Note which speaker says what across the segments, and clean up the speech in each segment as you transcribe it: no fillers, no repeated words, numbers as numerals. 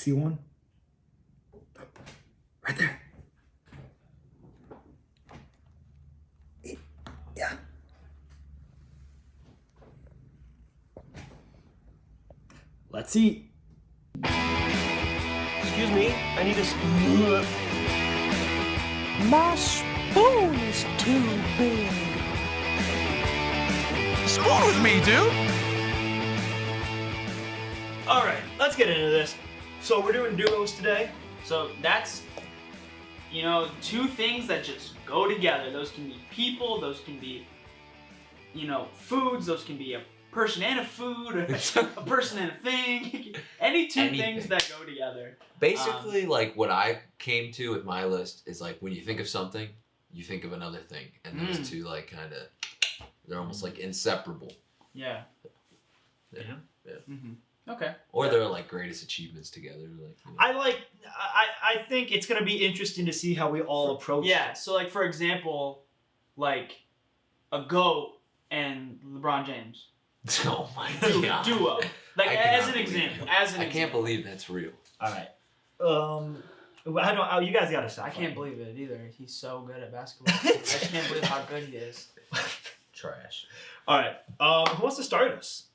Speaker 1: See one? Right there. Yeah. Let's eat.
Speaker 2: Excuse me, I need a spoon.
Speaker 3: My spoon is too big.
Speaker 4: Spoon with me, dude!
Speaker 2: All right, let's get into this. So we're doing duos today.
Speaker 5: So that's, two things that just go together. Those can be people, those can be, foods, those can be a person and a food, a person and a thing. Anything. Things that go together.
Speaker 6: Basically, like what I came to with my list is like when you think of something, you think of another thing. And those two like kind of, they're almost like inseparable.
Speaker 5: Yeah.
Speaker 6: Yeah.
Speaker 5: Mm-hmm. Okay.
Speaker 6: Or they're like greatest achievements together. Like,
Speaker 2: I think it's gonna be interesting to see how we all approach.
Speaker 5: Yeah. So like for example, like a GOAT and LeBron James.
Speaker 6: Oh my god.
Speaker 5: Duo. Like as an example.
Speaker 6: I can't believe that's real.
Speaker 2: All right. I don't. You guys gotta stop.
Speaker 5: I can't believe it either. He's so good at basketball. I just can't believe how good he is.
Speaker 6: Trash.
Speaker 2: All right. Who wants to start us?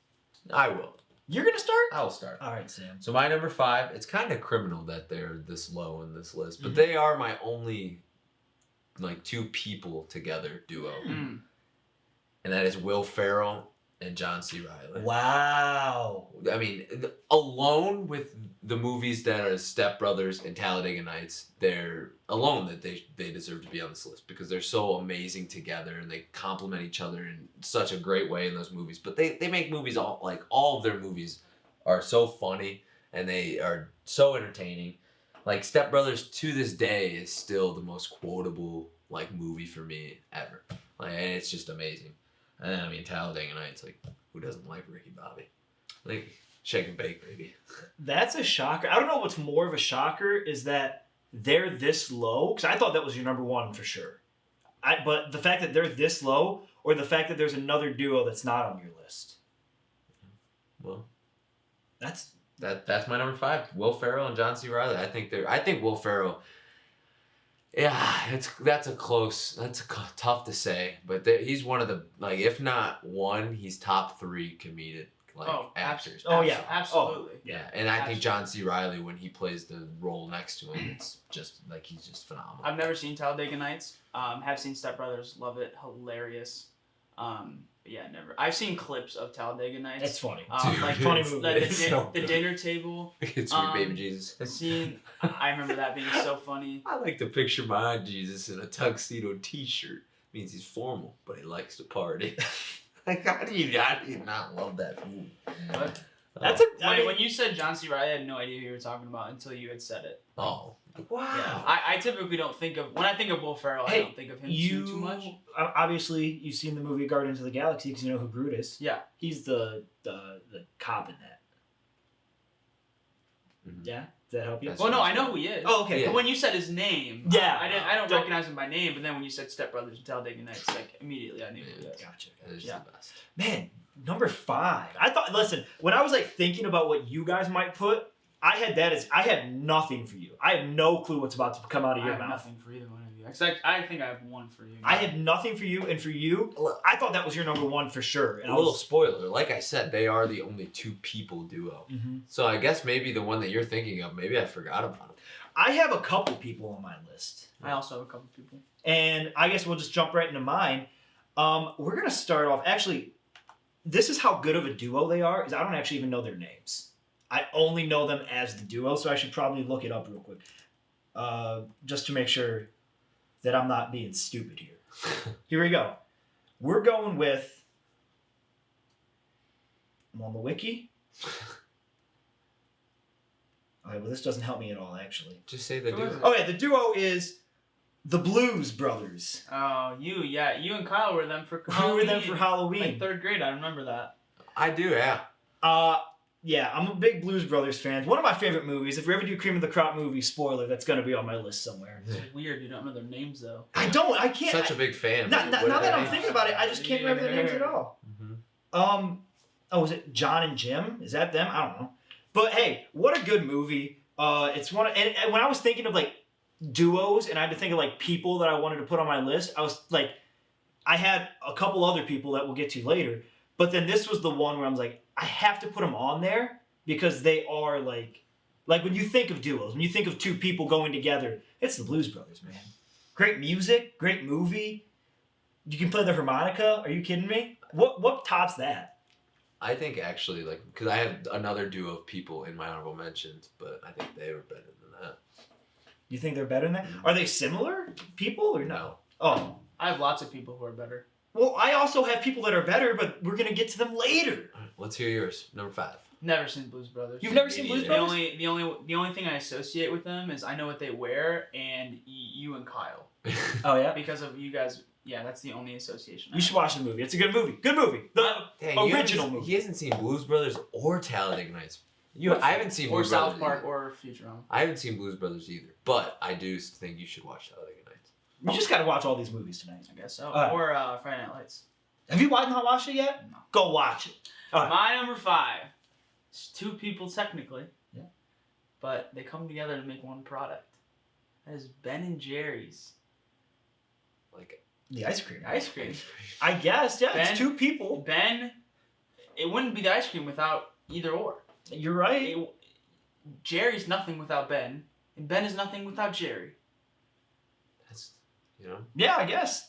Speaker 6: I will.
Speaker 2: You're gonna start.
Speaker 6: I'll start.
Speaker 2: All right, Sam.
Speaker 6: So my number 5, it's kind of criminal that they're this low in this list, but they are my only like two people together duo.
Speaker 5: Mm.
Speaker 6: And that is Will Ferrell and John C. Reilly.
Speaker 2: Wow.
Speaker 6: I mean, alone with the movies that are Step Brothers and Talladega Nights, they're alone that they deserve to be on this list because they're so amazing together and they complement each other in such a great way in those movies. But they make movies all of their movies are so funny and they are so entertaining. Like Step Brothers to this day is still the most quotable like movie for me ever. Like, and it's just amazing. And then, I mean, Talladega Nights, like, who doesn't like Ricky Bobby? Like, shake and bake, baby.
Speaker 2: That's a shocker. I don't know what's more of a shocker is that they're this low, because I thought that was your number one for sure. But the fact that they're this low, or the fact that there's another duo that's not on your list.
Speaker 6: Well,
Speaker 2: that's
Speaker 6: my number 5. Will Ferrell and John C. Reilly. I think Will Ferrell. Yeah, that's tough to say, but he's one of the like if not one, he's top 3 comedic actors.
Speaker 2: Oh yeah,
Speaker 5: absolutely.
Speaker 6: Yeah, and I think John C. Reilly when he plays the role next to him, it's just like he's just phenomenal.
Speaker 5: I've never seen Talladega Nights. Have seen Step Brothers. Love it. Hilarious. But yeah, never. I've seen clips of Talladega Nights.
Speaker 2: It's funny.
Speaker 6: Dude,
Speaker 2: like funny movie.
Speaker 5: The dinner table.
Speaker 6: It's Sweet Baby Jesus.
Speaker 5: The scene. I remember that being so funny.
Speaker 6: I like to picture my Jesus in a tuxedo T-shirt. Means he's formal, but he likes to party. Like, how do you not love that movie?
Speaker 5: What?
Speaker 2: That's
Speaker 5: when you said John C. Reilly, I had no idea who you were talking about until you had said it.
Speaker 6: Oh.
Speaker 2: Wow.
Speaker 5: Yeah. I typically don't think of when I think of Will Ferrell. I don't think of him too much.
Speaker 2: Obviously, you've seen the movie Guardians of the Galaxy because you know who Groot is.
Speaker 5: Yeah.
Speaker 2: He's the cop in that.
Speaker 6: Mm-hmm.
Speaker 2: Yeah. Does that help you?
Speaker 5: Well, no, I know who he is.
Speaker 2: Oh, okay.
Speaker 5: But when you said his name,
Speaker 2: yeah,
Speaker 5: I don't recognize him by name. But then when you said Step Brothers and Talladega Nights, like immediately I knew who he was.
Speaker 2: Gotcha.
Speaker 6: Yeah. The best.
Speaker 2: Man, number 5. I thought. Listen, when I was like thinking about what you guys might put, I had nothing for you. I have no clue what's about to come out of your mouth.
Speaker 5: I have nothing for either one of you. Except I think I have one for you.
Speaker 2: I had nothing for you, and for you, I thought that was your number 1 for sure. And
Speaker 6: a little spoiler, like I said, they are the only 2 people duo.
Speaker 2: Mm-hmm.
Speaker 6: So I guess maybe the one that you're thinking of, maybe I forgot about it.
Speaker 2: I have a couple people on my list.
Speaker 5: I also have a couple people.
Speaker 2: And I guess we'll just jump right into mine. We're going to start off, actually, this is how good of a duo they are, is I don't actually even know their names. I only know them as the duo, so I should probably look it up real quick. Just to make sure that I'm not being stupid here. Here we go. We're going with... I'm on the wiki. Okay, well, this doesn't help me at all, actually.
Speaker 6: Just say the duo.
Speaker 2: Oh, yeah, the duo is the Blues Brothers.
Speaker 5: Oh, you and Kyle were them for
Speaker 2: We
Speaker 5: Halloween.
Speaker 2: were them for Halloween.
Speaker 5: Like 3rd grade, I remember that.
Speaker 6: I do, yeah.
Speaker 2: Yeah, I'm a big Blues Brothers fan. One of my favorite movies. If we ever do Cream of the Crop movie, spoiler, that's going to be on my list somewhere.
Speaker 5: It's weird you don't know their names, though.
Speaker 2: I can't.
Speaker 6: Such a big fan.
Speaker 2: Now that I'm thinking about it, I just can't remember their names at all.
Speaker 6: Mm-hmm.
Speaker 2: Was it John and Jim? Is that them? I don't know. But hey, what a good movie. It's one of, and when I was thinking of like duos and I had to think of like people that I wanted to put on my list, I was like, I had a couple other people that we'll get to later, but then this was the one where I was like, I have to put them on there because they are like when you think of duos, when you think of two people going together, it's the Blues Brothers, man. Great music, great movie. You can play the harmonica. Are you kidding me? What tops that?
Speaker 6: I think actually, like, because I have another duo of people in my honorable mentions, but I think they were better than that.
Speaker 2: You think they're better than that? Are they similar people or no? Oh.
Speaker 5: I have lots of people who are better.
Speaker 2: Well, I also have people that are better, but we're going to get to them later.
Speaker 6: All right, let's hear yours. Number 5.
Speaker 5: Never seen Blues Brothers.
Speaker 2: You've never seen Blues Brothers?
Speaker 5: The only thing I associate with them is I know what they wear and you and Kyle.
Speaker 2: Oh, yeah?
Speaker 5: Because of you guys. Yeah, that's the only association.
Speaker 2: You should watch the movie. It's a good movie. Good movie. The
Speaker 6: Dang,
Speaker 2: original movie.
Speaker 6: He hasn't seen Blues Brothers or Talladega Nights. I haven't seen
Speaker 5: or
Speaker 6: Blues
Speaker 5: South
Speaker 6: Brothers
Speaker 5: Park
Speaker 6: either.
Speaker 5: or Futurama.
Speaker 6: I haven't seen Blues Brothers either, but I do think you should watch Talladega Nights.
Speaker 2: You just got to watch all these movies tonight.
Speaker 5: I guess so.
Speaker 2: Right.
Speaker 5: Or Friday Night Lights.
Speaker 2: Have you not watched it yet?
Speaker 5: No.
Speaker 2: Go watch it. All right.
Speaker 5: My number 5. It's 2 people technically.
Speaker 2: Yeah.
Speaker 5: But they come together to make one product. That is Ben and Jerry's.
Speaker 6: Like
Speaker 2: The ice cream.
Speaker 5: Ice cream.
Speaker 2: I guess, yeah.
Speaker 5: Ben-
Speaker 2: It's two people.
Speaker 5: Ben, it wouldn't be the ice cream without either or.
Speaker 2: You're right.
Speaker 5: Jerry's nothing without Ben, and Ben is nothing without Jerry.
Speaker 6: that's, you know.
Speaker 2: Yeah, I guess.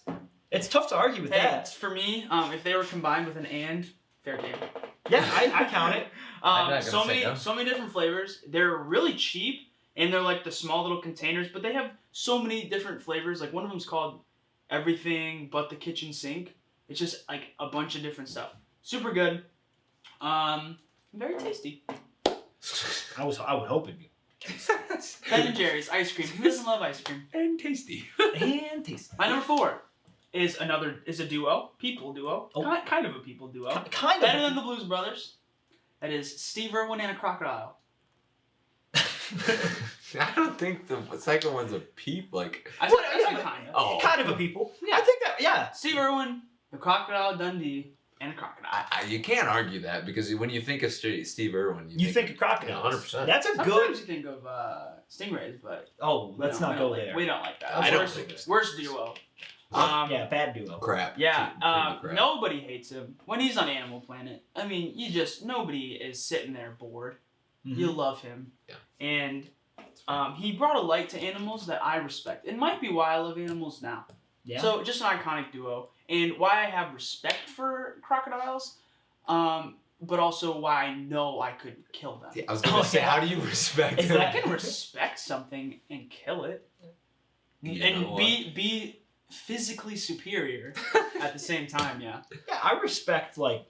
Speaker 2: It's tough to argue with
Speaker 5: Hey,
Speaker 2: that.
Speaker 5: for me, if they were combined with an and, fair game.
Speaker 2: Yeah, I count it.
Speaker 6: I'm not gonna say no.
Speaker 5: So many different flavors. They're really cheap, and they're like the small little containers, but they have so many different flavors. Like one of them's called Everything But the Kitchen Sink. It's just like a bunch of different stuff. Super good. Very tasty.
Speaker 2: I would hope it'd be.
Speaker 5: Ben and Jerry's ice cream. Who doesn't love ice cream?
Speaker 6: And tasty.
Speaker 2: And tasty.
Speaker 5: My number 4 is a duo, people duo,
Speaker 2: Oh.
Speaker 5: kind of a people duo.
Speaker 2: Kind
Speaker 5: Better
Speaker 2: of.
Speaker 5: than the Blues Brothers. That is Steve Irwin and a crocodile.
Speaker 6: I don't think the second one's a peep. Like,
Speaker 5: I
Speaker 2: What?
Speaker 5: said
Speaker 2: Yeah,
Speaker 5: kind of.
Speaker 6: oh.
Speaker 2: Kind of a people.
Speaker 5: Yeah.
Speaker 2: I think that, yeah.
Speaker 5: Steve Irwin, the Crocodile Dundee, and a crocodile.
Speaker 6: you can't argue that because when you think of Steve Irwin,
Speaker 2: You think of crocodiles.
Speaker 6: 100%.
Speaker 2: That's a
Speaker 5: Sometimes
Speaker 2: good.
Speaker 5: you think of stingrays, but
Speaker 2: Oh, let's not go
Speaker 5: like,
Speaker 2: there.
Speaker 5: We don't like that.
Speaker 6: I don't
Speaker 5: Worst-
Speaker 6: think it's-
Speaker 5: worst duo.
Speaker 2: Yeah, bad duo.
Speaker 6: crap.
Speaker 5: Yeah,
Speaker 6: Pretty crap.
Speaker 5: nobody hates him when he's on Animal Planet. I mean, nobody is sitting there bored.
Speaker 2: Mm-hmm.
Speaker 5: You love him.
Speaker 6: Yeah.
Speaker 5: And he brought a light to animals that I respect. It might be why I love animals now.
Speaker 2: Yeah.
Speaker 5: So just an iconic duo, and why I have respect for crocodiles, but also why I know I could kill them.
Speaker 6: Yeah, I was gonna say,
Speaker 2: yeah.
Speaker 6: how do you respect
Speaker 2: Is
Speaker 6: him?
Speaker 5: I can respect something and kill it,
Speaker 6: You
Speaker 5: and
Speaker 6: know what?
Speaker 5: be physically superior at the same time. Yeah.
Speaker 2: Yeah, I respect like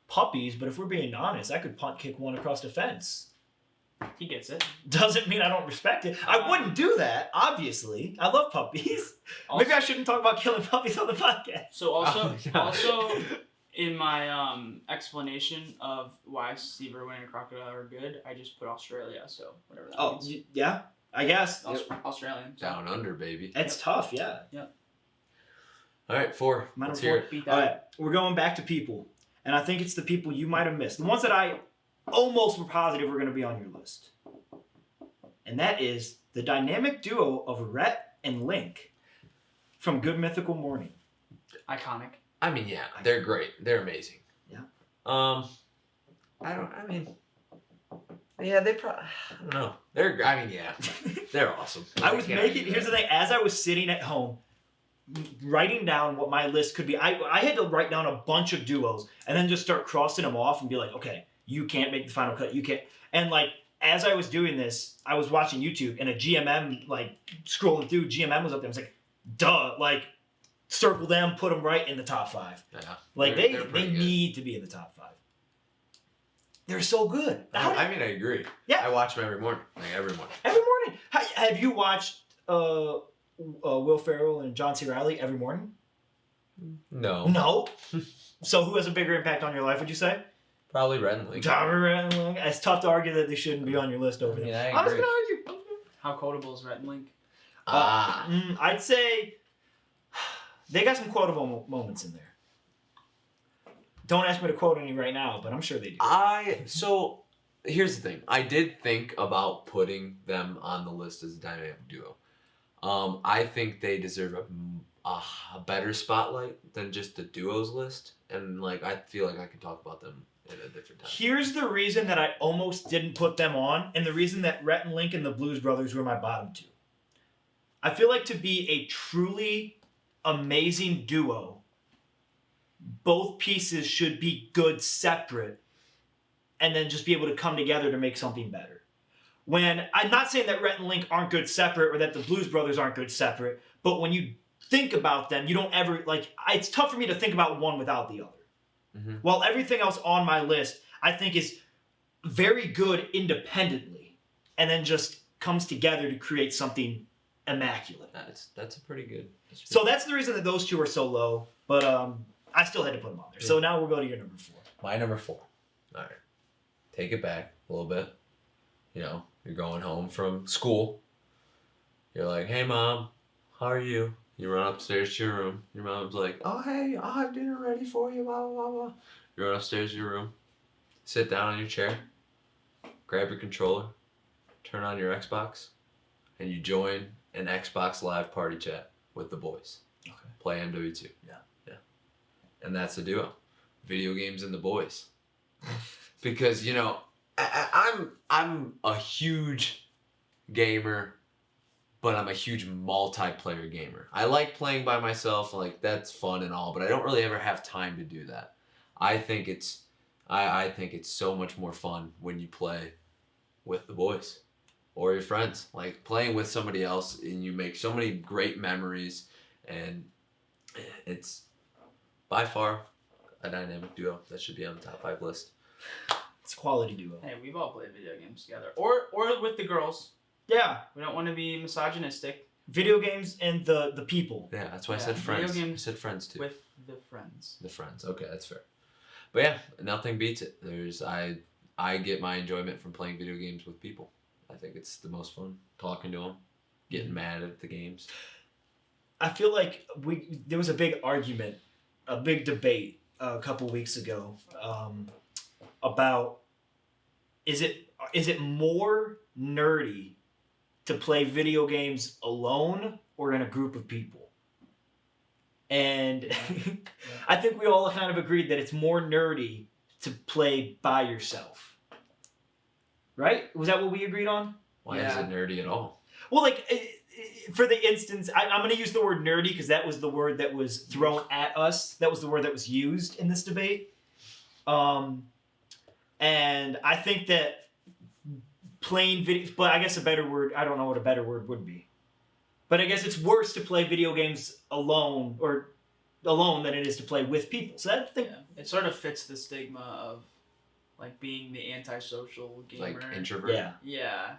Speaker 2: puppies, but if we're being honest, I could punt kick one across the fence.
Speaker 5: He gets it.
Speaker 2: Doesn't mean I don't respect it. I wouldn't do that, obviously. I love puppies. Maybe I shouldn't talk about killing puppies on the podcast.
Speaker 5: So also,
Speaker 6: Oh, God.
Speaker 5: also in my explanation of why Steve Irwin and Crocodile are good, I just put Australia. So whatever that
Speaker 2: Oh,
Speaker 5: means.
Speaker 2: yeah, I guess.
Speaker 5: Australian. So.
Speaker 6: Down under, baby.
Speaker 2: It's tough, yeah.
Speaker 6: All right, 4.
Speaker 2: My
Speaker 6: Let's
Speaker 2: number
Speaker 6: hear
Speaker 2: 4.
Speaker 6: it.
Speaker 5: Beat
Speaker 2: All
Speaker 5: that.
Speaker 2: right, we're going back to people. And I think it's the people you might have missed. The ones that I almost were positive were going to be on your list. And that is the dynamic duo of Rhett and Link from Good Mythical Morning.
Speaker 5: Iconic.
Speaker 6: I mean, yeah, they're great. They're amazing.
Speaker 2: Yeah.
Speaker 6: Yeah, they probably. I don't know. Yeah, they're awesome.
Speaker 2: I was
Speaker 6: can't
Speaker 2: making,
Speaker 6: argue
Speaker 2: here's the
Speaker 6: that.
Speaker 2: thing, as I was sitting at home, writing down what my list could be, I had to write down a bunch of duos and then just start crossing them off and be like, okay, you can't make the final cut, you can't. And like, as I was doing this, I was watching YouTube and a GMM, like scrolling through, GMM was up there. I was like, duh, like circle them, put them right in the top 5.
Speaker 6: Yeah.
Speaker 2: Like
Speaker 6: They're
Speaker 2: they
Speaker 6: pretty good.
Speaker 2: need to be in the top 5. They're so good.
Speaker 6: I mean, I agree.
Speaker 2: Yeah.
Speaker 6: I watch them every morning. Like, every morning.
Speaker 2: Every morning. Have you watched Will Ferrell and John C. Reilly every morning?
Speaker 6: No.
Speaker 2: No. So who has a bigger impact on your life, would you say?
Speaker 6: Probably Rhett and Link.
Speaker 2: It's tough to argue that they shouldn't be on your list over there.
Speaker 6: Yeah,
Speaker 2: I
Speaker 6: I
Speaker 2: was
Speaker 6: agree.
Speaker 2: going to argue.
Speaker 5: How quotable is Rhett and Link?
Speaker 2: I'd say they got some quotable moments in there. Don't ask me to quote any right now, but I'm sure they do.
Speaker 6: So here's the thing. I did think about putting them on the list as a dynamic duo. I think they deserve a better spotlight than just the duos list, and like I feel like I can talk about them in a different time.
Speaker 2: Here's the reason that I almost didn't put them on, and the reason that Rhett and Link and the Blues Brothers were my bottom two. I feel like to be a truly amazing duo, both pieces should be good separate, and then just be able to come together to make something better. When I'm not saying that Rhett and Link aren't good separate or that the Blues Brothers aren't good separate, but when you think about them, you don't ever it's tough for me to think about one without the other.
Speaker 6: Mm-hmm.
Speaker 2: While everything else on my list I think is very good independently, and then just comes together to create something immaculate.
Speaker 6: That's a pretty good.
Speaker 2: So that's the reason that those two are so low, but I still had to put them on there. So now we'll go to your number 4.
Speaker 6: My number 4. All right. Take it back a little bit. You know, you're going home from school. You're like, hey, Mom, how are you? You run upstairs to your room. Your mom's like, oh, hey, I'll have dinner ready for you, blah, blah, blah. You run upstairs to your room. Sit down on your chair. Grab your controller. Turn on your Xbox. And you join an Xbox Live party chat with the boys.
Speaker 2: Okay.
Speaker 6: Play MW2.
Speaker 2: Yeah.
Speaker 6: And that's the duo. Video games and the boys. Because, you know, I'm a huge gamer, but I'm a huge multiplayer gamer. I like playing by myself, like that's fun and all, but I don't really ever have time to do that. I think it's so much more fun when you play with the boys or your friends. Like playing with somebody else, and you make so many great memories, and it's by far a dynamic duo that should be on the top 5 list.
Speaker 2: It's a quality duo.
Speaker 5: Hey, we've all played video games together, or with the girls.
Speaker 2: Yeah.
Speaker 5: We don't want to be misogynistic.
Speaker 2: Video games and the people.
Speaker 6: Yeah, that's why I
Speaker 5: Yeah,
Speaker 6: said
Speaker 5: video
Speaker 6: friends. I
Speaker 5: games
Speaker 6: said friends too.
Speaker 5: With the friends.
Speaker 6: The friends. Okay, that's fair. But yeah, nothing beats it. I get my enjoyment from playing video games with people. I think it's the most fun talking to them, getting mad at the games.
Speaker 2: I feel like there was a big argument, a big debate a couple weeks ago about is it more nerdy to play video games alone or in a group of people? And I think we all kind of agreed that it's more nerdy to play by yourself. Right? Was that what we agreed on?
Speaker 6: Why is
Speaker 5: Yeah.
Speaker 6: it nerdy at all?
Speaker 2: Well, for the instance, I'm going to use the word nerdy because that was the word that was thrown at us. That was the word that was used in this debate. And I think that playing video, but I guess a better word, I don't know what a better word would be. But I guess it's worse to play video games alone than it is to play with people. So that thing,
Speaker 5: Yeah. It sort of fits the stigma of like being the antisocial gamer.
Speaker 6: Like introvert?
Speaker 2: yeah.
Speaker 5: Yeah.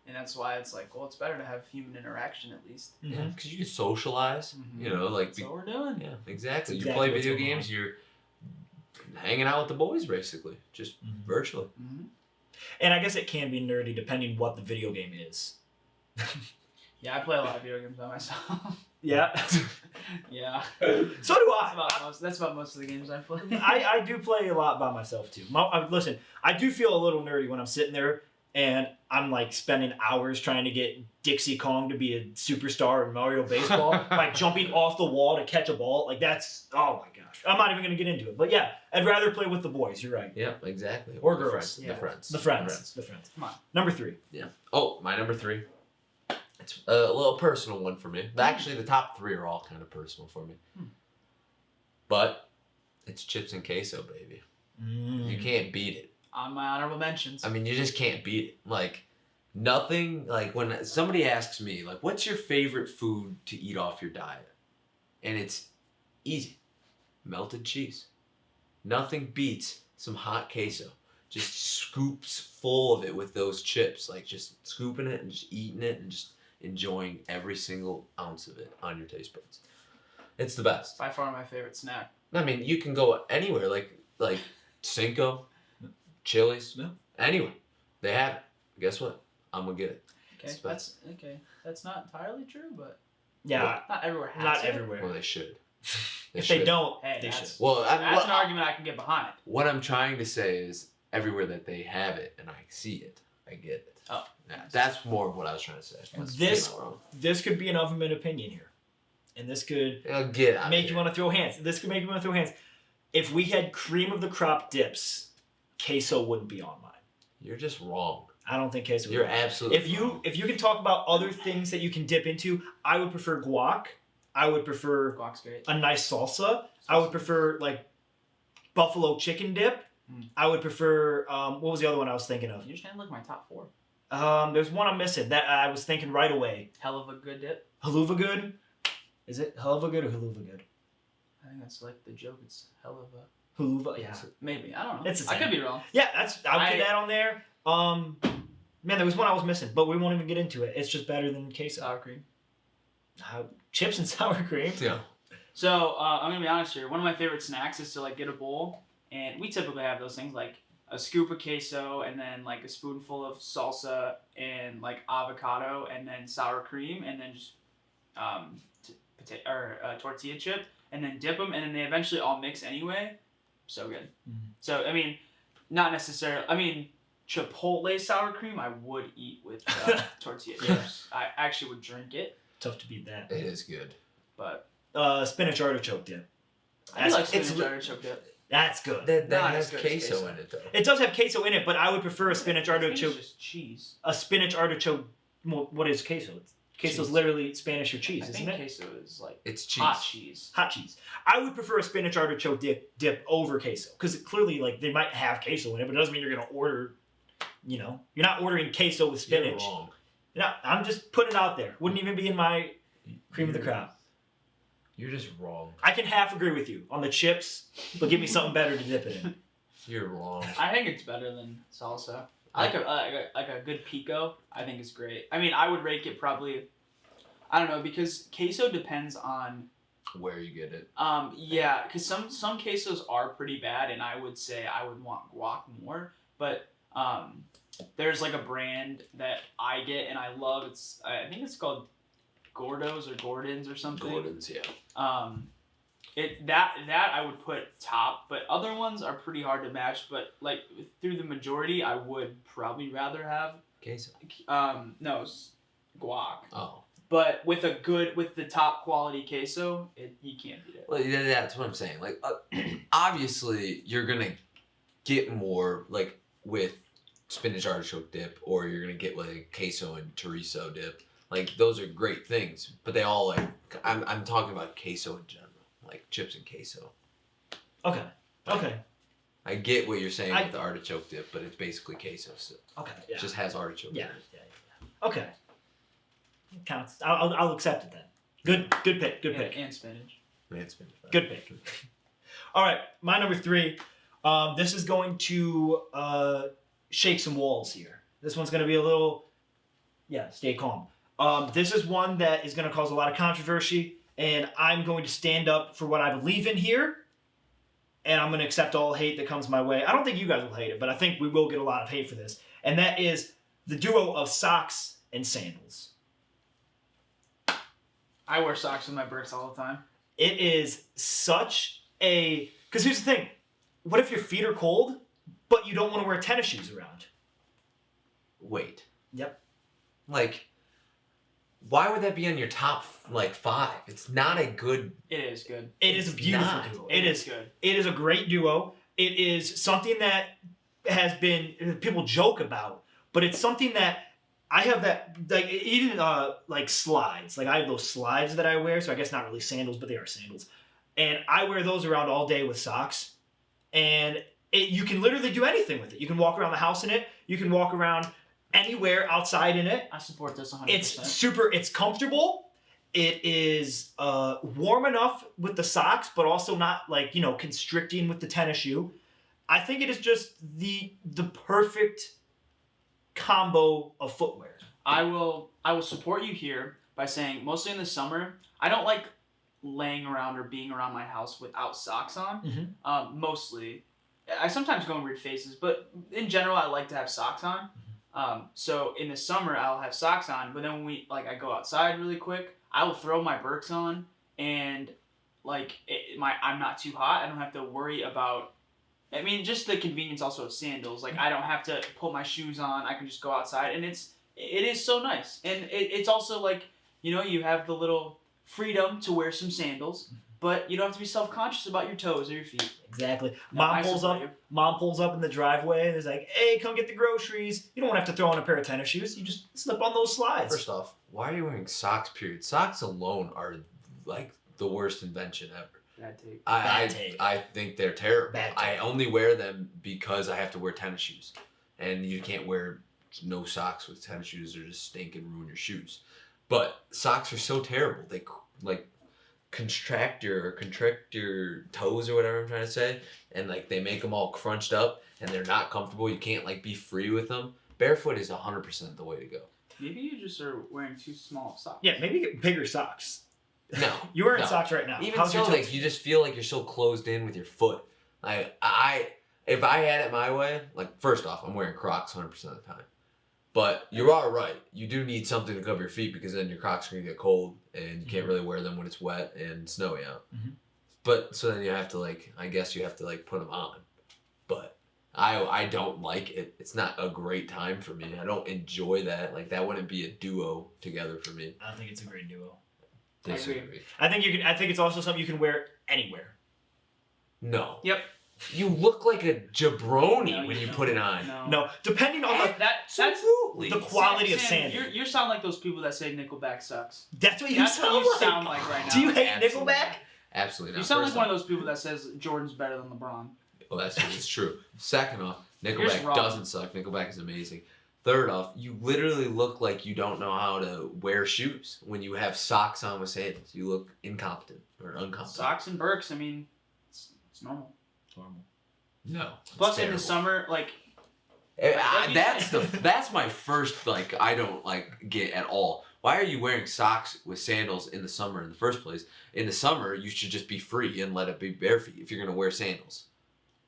Speaker 5: And that's why it's like, well, it's better to have human interaction at least.
Speaker 6: Yeah, because you can socialize.
Speaker 5: Mhm.
Speaker 6: You know, like
Speaker 5: That's what we're doing.
Speaker 6: yeah, exactly.
Speaker 2: That's
Speaker 6: You
Speaker 2: exactly
Speaker 6: play
Speaker 2: what's
Speaker 6: video
Speaker 2: going
Speaker 6: games, you're hanging out with the boys basically, just virtually.
Speaker 5: Mm-hmm.
Speaker 2: And I guess it can be nerdy depending what the video game is.
Speaker 5: Yeah, I play a lot of video games by myself.
Speaker 2: Yeah.
Speaker 5: Yeah.
Speaker 2: So do
Speaker 5: That's about most of the games I play.
Speaker 2: I do play a lot by myself too. Listen, I do feel a little nerdy when I'm sitting there and I'm like spending hours trying to get Dixie Kong to be a superstar in Mario Baseball by jumping off the wall to catch a ball. Like that's, oh my gosh. I'm not even going to get into it. But yeah, I'd rather play with the boys. You're right.
Speaker 6: Yeah, exactly.
Speaker 2: Or
Speaker 6: the
Speaker 2: girls.
Speaker 6: friends.
Speaker 5: Yeah.
Speaker 6: The friends.
Speaker 2: The friends.
Speaker 5: Come on.
Speaker 2: Number 3.
Speaker 6: Yeah. Oh, my number 3. It's a little personal one for me. Actually, the top 3 are all kind of personal for me. But it's chips and queso, baby. You can't beat it.
Speaker 5: On my honorable mentions.
Speaker 6: I mean, you just can't beat it. Like, nothing, like, when somebody asks me, like, what's your favorite food to eat off your diet? And it's easy. Melted cheese. Nothing beats some hot queso. Just scoops full of it with those chips. Like, just scooping it and just eating it and just enjoying every single ounce of it on your taste buds. It's the best.
Speaker 5: By far my favorite snack.
Speaker 6: I mean, you can go anywhere, like Cinco, Chili's, anywhere. They have it. Guess what? I'm gonna get it.
Speaker 5: Okay, that's not entirely true, but
Speaker 2: Yeah,
Speaker 5: not everywhere has
Speaker 2: not
Speaker 5: it.
Speaker 2: everywhere.
Speaker 6: Well, they should.
Speaker 2: If they don't,
Speaker 5: Hey,
Speaker 2: they
Speaker 5: that's-
Speaker 2: should.
Speaker 6: Well,
Speaker 5: That's an argument I can get behind.
Speaker 6: what I'm trying to say is everywhere that they have it and I see it, I get it.
Speaker 5: Oh.
Speaker 6: Yeah, that's more of what I was trying to say.
Speaker 2: This could be an oven-mitt opinion here. And this could
Speaker 6: make
Speaker 2: you want to throw hands. This could make you want to throw hands. If we had cream of the crop dips, queso wouldn't be on mine.
Speaker 6: You're just wrong.
Speaker 2: I don't think queso.
Speaker 6: You're absolutely wrong.
Speaker 2: If you can talk about other things that you can dip into, I would prefer guac. I would prefer
Speaker 5: Guac's great.
Speaker 2: a nice salsa. I would prefer like buffalo chicken dip. I would prefer what was the other one I was thinking of?
Speaker 5: You just had like my top 4.
Speaker 2: There's one I'm missing that I was thinking right away.
Speaker 5: Hell of a good dip.
Speaker 2: Haluva good? Is it haluva good or haluva good?
Speaker 5: I think that's like the joke. It's hell of a
Speaker 2: Haluva, yeah.
Speaker 5: maybe. I don't know.
Speaker 2: It's the
Speaker 5: I
Speaker 2: same.
Speaker 5: could be wrong.
Speaker 2: Yeah, I'll put that on there. Man, there was one I was missing, but we won't even get into it. It's just better than queso.
Speaker 5: Sour cream.
Speaker 2: Chips and sour cream.
Speaker 6: Yeah.
Speaker 5: So I'm gonna be honest here. One of my favorite snacks is to like get a bowl, and we typically have those things like a scoop of queso and then like a spoonful of salsa and like avocado and then sour cream and then just tortilla chip and then dip them and then they eventually all mix anyway. So good.
Speaker 2: Mm-hmm.
Speaker 5: So I mean, not necessarily. I mean, Chipotle sour cream I would eat with tortilla chips. I actually would drink it.
Speaker 2: Tough to beat that.
Speaker 6: It is good.
Speaker 5: But
Speaker 2: spinach artichoke dip.
Speaker 5: I do like spinach artichoke dip.
Speaker 2: That's good.
Speaker 6: That has queso in it though.
Speaker 2: It does have queso in it, but I would prefer a spinach artichoke.
Speaker 5: It's just cheese.
Speaker 2: A spinach artichoke. What is queso? Queso is literally Spanish or cheese, isn't it?
Speaker 5: Queso is like
Speaker 6: it's cheese.
Speaker 5: Hot cheese.
Speaker 2: Hot cheese. I would prefer a spinach artichoke dip over queso because clearly, like they might have queso in it, but it doesn't mean you're gonna order. You know, you're not ordering queso with spinach.
Speaker 6: You're wrong.
Speaker 2: No, I'm just putting it out there. Wouldn't even be in my cream of the crop.
Speaker 6: You're just wrong.
Speaker 2: I can half agree with you on the chips, but give me something better to dip it in.
Speaker 6: You're wrong.
Speaker 5: I think it's better than salsa. I like a good pico. I think it's great. I mean, I would rate it probably. I don't know because queso depends on
Speaker 6: where you get it.
Speaker 5: Yeah, because some quesos are pretty bad, and I would say I would want guac more. But there's like a brand that I get and I love. I think it's called Gordo's or Gordon's or something.
Speaker 6: Gordon's, yeah.
Speaker 5: That I would put top, but other ones are pretty hard to match. But like through the majority, I would probably rather have
Speaker 6: queso.
Speaker 5: No, guac.
Speaker 6: Oh.
Speaker 5: But with the top quality queso, you can't beat it.
Speaker 6: Well, yeah, that's what I'm saying. Like, obviously, you're gonna get more like with spinach artichoke dip, or you're gonna get like queso and chorizo dip. Like those are great things, but they all like I'm talking about queso in general, like chips and queso.
Speaker 2: Okay. Okay.
Speaker 6: I get what you're saying with the artichoke dip, but it's basically queso still.
Speaker 2: Okay. Yeah.
Speaker 6: It just has artichoke.
Speaker 2: Yeah. Okay. It counts. I'll accept it then. Good pick. Good pick.
Speaker 5: And spinach.
Speaker 6: And spinach.
Speaker 2: Good pick. All right, my number 3. This is going to shake some walls here. This one's going to be a little. Yeah. Stay calm. This is one that is going to cause a lot of controversy, and I'm going to stand up for what I believe in here, and I'm going to accept all hate that comes my way. I don't think you guys will hate it, but I think we will get a lot of hate for this, and that is the duo of socks and sandals.
Speaker 5: I wear socks with my bricks all the time.
Speaker 2: It is such a... Because here's the thing. What if your feet are cold, but you don't want to wear tennis shoes around?
Speaker 6: Wait.
Speaker 2: Yep.
Speaker 6: Like... Why would that be on your top, 5? It's not a good...
Speaker 5: It is good.
Speaker 2: It is a beautiful duo.
Speaker 5: It is good.
Speaker 2: It is a great duo. It is something that has been... People joke about, but it's something that I have that... Like, even, slides. Like, I have those slides that I wear, so I guess not really sandals, but they are sandals. And I wear those around all day with socks. And you can literally do anything with it. You can walk around the house in it. You can walk around... anywhere outside in it.
Speaker 5: I support this 100%.
Speaker 2: It's comfortable. It is warm enough with the socks, but also not constricting with the tennis shoe. I think it is just the perfect combo of footwear.
Speaker 5: I will support you here by saying mostly in the summer, I don't like laying around or being around my house without socks on.
Speaker 2: Mm-hmm.
Speaker 5: Mostly. I sometimes go in weird phases, but in general I like to have socks on. So in the summer I'll have socks on, but then when I go outside really quick, I will throw my Birks on, and I'm not too hot. I don't have to worry about I mean, just the convenience also of sandals. Like, I don't have to put my shoes on. I can just go outside, and it is so nice. And it's also like, you know, you have the little freedom to wear some sandals, but you don't have to be self-conscious about your toes or your feet.
Speaker 2: Exactly.
Speaker 5: No, I
Speaker 2: Mom pulls up in the driveway and is like, "Hey, come get the groceries." You don't have to throw on a pair of tennis shoes. You just slip on those slides.
Speaker 6: First off, why are you wearing socks? Period. Socks alone are like the worst invention ever.
Speaker 5: Bad take.
Speaker 6: I think they're terrible.
Speaker 2: Bad
Speaker 6: I
Speaker 2: take.
Speaker 6: only wear them because I have to wear tennis shoes, and you can't wear no socks with tennis shoes or just stink and ruin your shoes. But socks are so terrible. They like contract your toes or whatever I'm trying to say, and like they make them all crunched up and they're not comfortable. You can't like be free with them. Barefoot is 100% the way to go.
Speaker 5: Maybe you just are wearing too small of socks.
Speaker 2: Yeah, maybe get bigger socks.
Speaker 6: No,
Speaker 2: You're wearing
Speaker 6: no.
Speaker 2: socks right now.
Speaker 6: Even
Speaker 2: How's
Speaker 6: so,
Speaker 2: your
Speaker 6: like
Speaker 2: toes?
Speaker 6: you just feel like you're so closed in with your foot. If I had it my way, like first off, I'm wearing Crocs 100% of the time. But you are right. You do need something to cover your feet because then your Crocs are gonna get cold and you can't really wear them when it's wet and snowy out.
Speaker 2: Mhm.
Speaker 6: But so then you have to I guess you have to put them on. But I don't like it. It's not a great time for me. I don't enjoy that. Like that wouldn't be a duo together for me.
Speaker 2: I think it's a great duo.
Speaker 5: I agree.
Speaker 6: Disagree.
Speaker 2: I think it's also something you can wear anywhere.
Speaker 6: No.
Speaker 5: Yep.
Speaker 6: You look like a jabroni
Speaker 5: No,
Speaker 6: when you
Speaker 5: don't.
Speaker 6: put it on.
Speaker 2: No, depending on
Speaker 5: That's
Speaker 6: Absolutely.
Speaker 2: the quality of
Speaker 5: Sam,
Speaker 2: sandal.
Speaker 5: you sound like those people that say Nickelback sucks.
Speaker 2: That's what you
Speaker 5: That's
Speaker 2: sound
Speaker 5: what you
Speaker 2: like.
Speaker 5: sound like right now.
Speaker 2: Do you hate
Speaker 6: Absolutely.
Speaker 2: Nickelback?
Speaker 6: Absolutely not.
Speaker 5: You sound
Speaker 6: First
Speaker 5: like one
Speaker 6: off-
Speaker 5: of those people that says Jordan's better than LeBron.
Speaker 6: Well, it's true. Second off,
Speaker 5: You're
Speaker 6: Nickelback
Speaker 5: wrong.
Speaker 6: doesn't suck. Nickelback is amazing. Third off, you literally look like you don't know how to wear shoes when you have socks on with sandals. You look incompetent or uncompetent.
Speaker 5: Socks and Birks, I mean, it's normal.
Speaker 2: Normal.
Speaker 6: No. it's
Speaker 5: Plus, in
Speaker 6: terrible.
Speaker 5: the summer, like,
Speaker 6: Eh,
Speaker 5: you
Speaker 6: that's
Speaker 5: said.
Speaker 6: that's my first I don't get at all. Why are you wearing socks with sandals in the summer in the first place? In the summer, you should just be free and let it be bare feet if you're gonna wear sandals,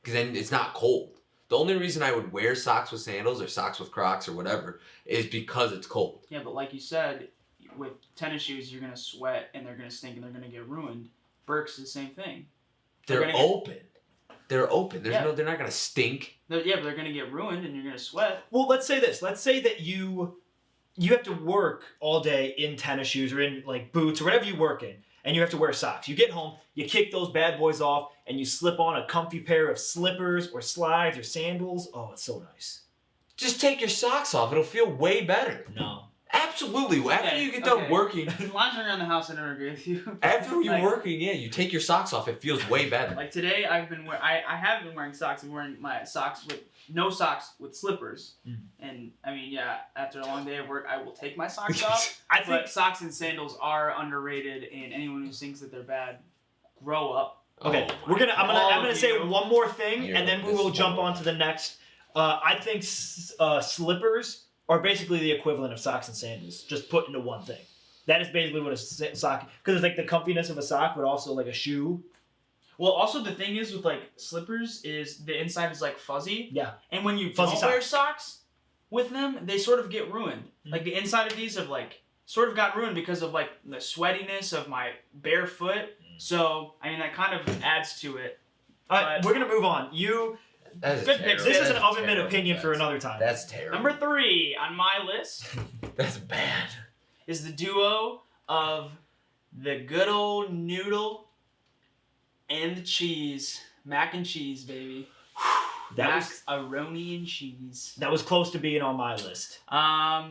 Speaker 6: because then it's not cold. The only reason I would wear socks with sandals or socks with Crocs or whatever is because it's cold.
Speaker 5: yeah, but like you said, with tennis shoes, you're going to sweat and they're going to stink and they're going to get ruined. Birks is the same thing.
Speaker 6: They're
Speaker 5: gonna get-
Speaker 6: open. They're open.
Speaker 5: Yeah.
Speaker 6: They're not gonna stink.
Speaker 5: But they're going to get ruined and you're going to sweat.
Speaker 2: Well, let's say this. Let's say that you have to work all day in tennis shoes or in like boots or whatever you work in, and you have to wear socks. You get home, you kick those bad boys off, and you slip on a comfy pair of slippers or slides or sandals. Oh, it's so nice.
Speaker 6: Just take your socks off. It'll feel way better.
Speaker 2: No.
Speaker 6: Absolutely. After
Speaker 5: Okay,
Speaker 6: you get done
Speaker 5: okay.
Speaker 6: working,
Speaker 5: Lounging around the house, I don't agree with you.
Speaker 6: after you're
Speaker 5: Like-
Speaker 6: working, yeah, you take your socks off. It feels way better.
Speaker 5: Like today, I have been wearing socks. I'm wearing my socks with no socks with slippers.
Speaker 2: Mm.
Speaker 5: And I mean, yeah, after a long day of work, I will take my socks off.
Speaker 2: I think
Speaker 5: But socks and sandals are underrated, and anyone who thinks that they're bad, grow up.
Speaker 2: Okay,
Speaker 6: Oh
Speaker 2: I'm
Speaker 5: All
Speaker 2: gonna
Speaker 5: of
Speaker 2: say
Speaker 5: you.
Speaker 2: one more thing,
Speaker 6: You're-
Speaker 2: and then we
Speaker 6: this
Speaker 2: will
Speaker 6: is
Speaker 2: jump
Speaker 6: horrible.
Speaker 2: on to the next. I think slippers are basically the equivalent of socks and sandals, just put into one thing. That is basically what a sock, because it's like the comfiness of a sock, but also like a shoe.
Speaker 5: Well, also the thing is with like slippers is the inside is like fuzzy,
Speaker 2: Yeah.
Speaker 5: and when you
Speaker 2: Fuzzy
Speaker 5: don't wear socks with them, they sort of get ruined.
Speaker 2: Mhm.
Speaker 5: Like the inside of these have like sort of got ruined because of like the sweatiness of my bare foot. So I mean that kind of adds to it.
Speaker 2: All right,
Speaker 5: But-
Speaker 2: we're gonna move on.
Speaker 6: That's
Speaker 5: Good
Speaker 6: terrible.
Speaker 5: picks.
Speaker 2: This is an
Speaker 6: That's
Speaker 2: oven mitt
Speaker 6: terrible.
Speaker 2: opinion for another time.
Speaker 6: That's terrible.
Speaker 5: Number 3 on my list
Speaker 6: That's bad.
Speaker 5: is the duo of the good old noodle and the cheese. Mac and cheese, baby. Macaroni and cheese.
Speaker 2: That was close to being on my list.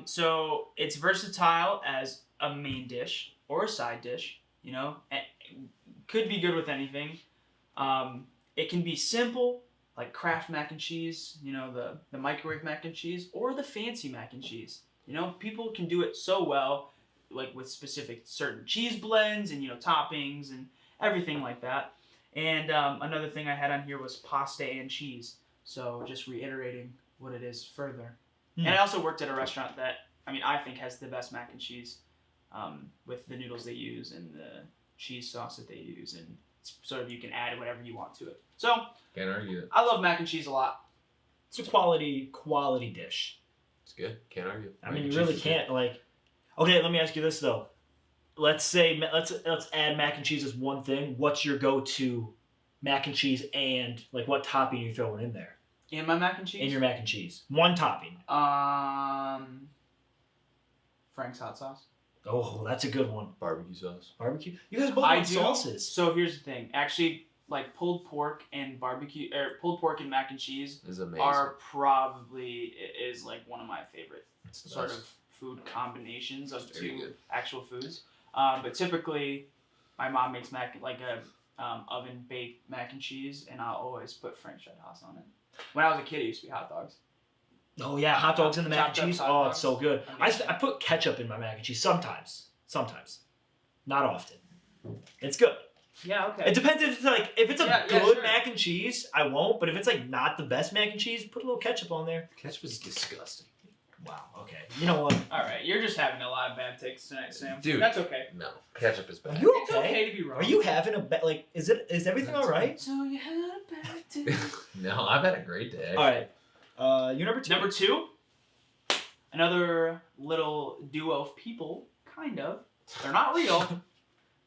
Speaker 5: So it's versatile as a main dish or a side dish. You know, could be good with anything. It can be simple, like Kraft mac and cheese. You know, the microwave mac and cheese, or the fancy mac and cheese. You know, people can do it so well, like with specific certain cheese blends and toppings and everything like that. And another thing I had on here was pasta and cheese. So just reiterating what it is further.
Speaker 2: Hmm.
Speaker 5: And I also worked at a restaurant that I think has the best mac and cheese, with the noodles they use and the cheese sauce that they use, and it's sort of you can add whatever you want to it. So
Speaker 6: Can't argue it.
Speaker 5: I love mac and cheese a lot.
Speaker 2: It's a quality dish.
Speaker 6: It's good. Can't argue.
Speaker 2: I mean, you really can't Okay, let me ask you this though. Let's say let's add mac and cheese as one thing. What's your go-to mac and cheese and like what topping you throwing in there
Speaker 5: In my mac and cheese?
Speaker 2: in your mac and cheese. One topping.
Speaker 5: Frank's hot sauce.
Speaker 2: Oh, that's a good one.
Speaker 6: Barbecue sauce.
Speaker 2: Barbecue. You guys both
Speaker 5: I
Speaker 2: want
Speaker 5: do.
Speaker 2: sauces.
Speaker 5: So here's the thing. Actually, like pulled pork and barbecue, or pulled pork and mac and cheese
Speaker 6: Is amazing.
Speaker 5: are probably is like one of my favorite
Speaker 6: It's the
Speaker 5: sort
Speaker 6: best.
Speaker 5: of food combinations of
Speaker 6: It's very
Speaker 5: two
Speaker 6: good.
Speaker 5: actual foods. But typically, my mom makes like a oven baked mac and cheese, and I'll always put French fried sauce on it. When I was a kid, it used to be hot dogs.
Speaker 2: Oh yeah, hot dogs in the mac and
Speaker 5: Chopped up
Speaker 2: cheese.
Speaker 5: hot
Speaker 2: Oh,
Speaker 5: dogs.
Speaker 2: it's so good.
Speaker 5: Amazing.
Speaker 2: I put ketchup in my mac and cheese sometimes, not often. It's good.
Speaker 5: Yeah, okay.
Speaker 2: It depends if it's like if it's a
Speaker 5: Yeah,
Speaker 2: good
Speaker 5: sure.
Speaker 2: mac and cheese, I won't. But if it's like not the best mac and cheese, put a little ketchup on there.
Speaker 6: Ketchup is disgusting.
Speaker 2: Wow. Okay. You know what?
Speaker 5: All right, you're just having a lot of bad takes tonight, Sam.
Speaker 6: Dude.
Speaker 5: That's okay.
Speaker 6: No, ketchup is
Speaker 2: Are
Speaker 6: bad.
Speaker 2: you
Speaker 5: It's
Speaker 2: okay?
Speaker 5: okay to be wrong.
Speaker 2: Are you having a like? Is everything all right?
Speaker 5: So you had a bad day.
Speaker 6: No, I've had a great day.
Speaker 2: All right. You're number 2.
Speaker 5: Number 2, another little duo of people, kind of. They're not real.